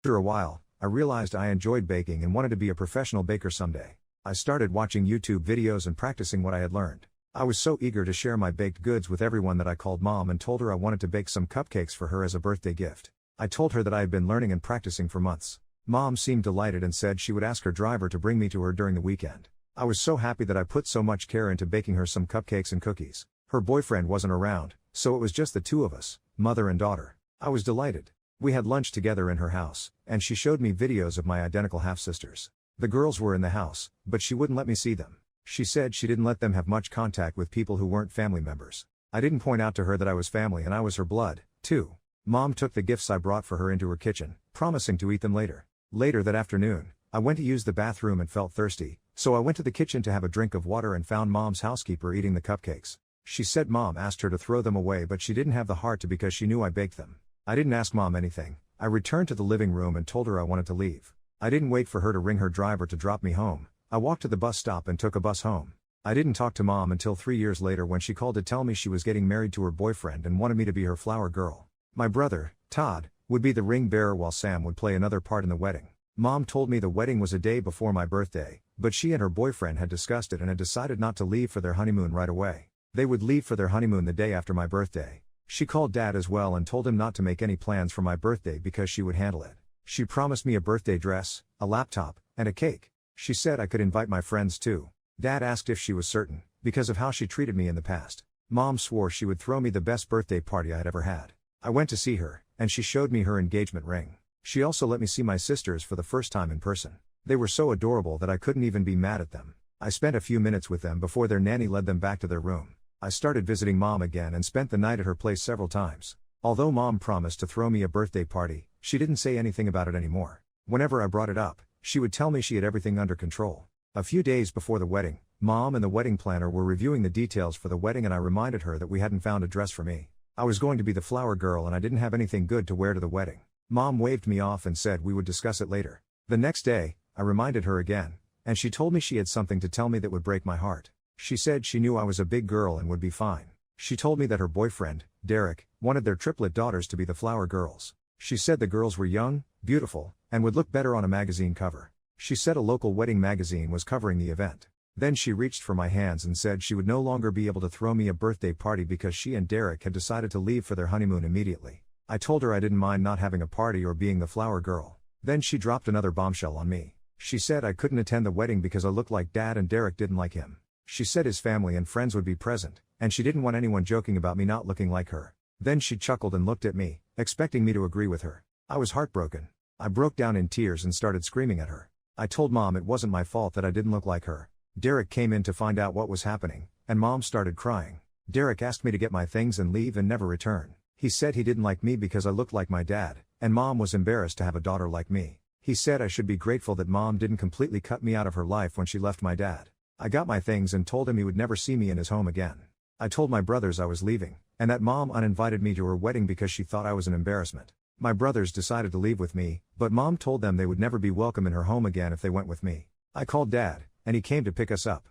After a while, I realized I enjoyed baking and wanted to be a professional baker someday. I started watching YouTube videos and practicing what I had learned. I was so eager to share my baked goods with everyone that I called Mom and told her I wanted to bake some cupcakes for her as a birthday gift. I told her that I had been learning and practicing for months. Mom seemed delighted and said she would ask her driver to bring me to her during the weekend. I was so happy that I put so much care into baking her some cupcakes and cookies. Her boyfriend wasn't around, so it was just the two of us, mother and daughter. I was delighted. We had lunch together in her house, and she showed me videos of my identical half-sisters. The girls were in the house, but she wouldn't let me see them. She said she didn't let them have much contact with people who weren't family members. I didn't point out to her that I was family and I was her blood, too. Mom took the gifts I brought for her into her kitchen, promising to eat them later. Later that afternoon, I went to use the bathroom and felt thirsty, so I went to the kitchen to have a drink of water and found Mom's housekeeper eating the cupcakes. She said Mom asked her to throw them away, but she didn't have the heart to because she knew I baked them. I didn't ask Mom anything. I returned to the living room and told her I wanted to leave. I didn't wait for her to ring her driver to drop me home. I walked to the bus stop and took a bus home. I didn't talk to Mom until 3 years later when she called to tell me she was getting married to her boyfriend and wanted me to be her flower girl. My brother, Todd, would be the ring bearer while Sam would play another part in the wedding. Mom told me the wedding was a day before my birthday, but she and her boyfriend had discussed it and had decided not to leave for their honeymoon right away. They would leave for their honeymoon the day after my birthday. She called Dad as well and told him not to make any plans for my birthday because she would handle it. She promised me a birthday dress, a laptop, and a cake. She said I could invite my friends too. Dad asked if she was certain, because of how she treated me in the past. Mom swore she would throw me the best birthday party I had ever had. I went to see her, and she showed me her engagement ring. She also let me see my sisters for the first time in person. They were so adorable that I couldn't even be mad at them. I spent a few minutes with them before their nanny led them back to their room. I started visiting Mom again and spent the night at her place several times. Although Mom promised to throw me a birthday party, she didn't say anything about it anymore. Whenever I brought it up, she would tell me she had everything under control. A few days before the wedding, Mom and the wedding planner were reviewing the details for the wedding and I reminded her that we hadn't found a dress for me. I was going to be the flower girl and I didn't have anything good to wear to the wedding. Mom waved me off and said we would discuss it later. The next day, I reminded her again, and she told me she had something to tell me that would break my heart. She said she knew I was a big girl and would be fine. She told me that her boyfriend, Derek, wanted their triplet daughters to be the flower girls. She said the girls were young, beautiful, and would look better on a magazine cover. She said a local wedding magazine was covering the event. Then she reached for my hands and said she would no longer be able to throw me a birthday party because she and Derek had decided to leave for their honeymoon immediately. I told her I didn't mind not having a party or being the flower girl. Then she dropped another bombshell on me. She said I couldn't attend the wedding because I looked like Dad and Derek didn't like him. She said his family and friends would be present, and she didn't want anyone joking about me not looking like her. Then she chuckled and looked at me, expecting me to agree with her. I was heartbroken. I broke down in tears and started screaming at her. I told Mom it wasn't my fault that I didn't look like her. Derek came in to find out what was happening, and Mom started crying. Derek asked me to get my things and leave and never return. He said he didn't like me because I looked like my dad, and Mom was embarrassed to have a daughter like me. He said I should be grateful that Mom didn't completely cut me out of her life when she left my dad. I got my things and told him he would never see me in his home again. I told my brothers I was leaving, and that Mom uninvited me to her wedding because she thought I was an embarrassment. My brothers decided to leave with me, but Mom told them they would never be welcome in her home again if they went with me. I called Dad, and he came to pick us up.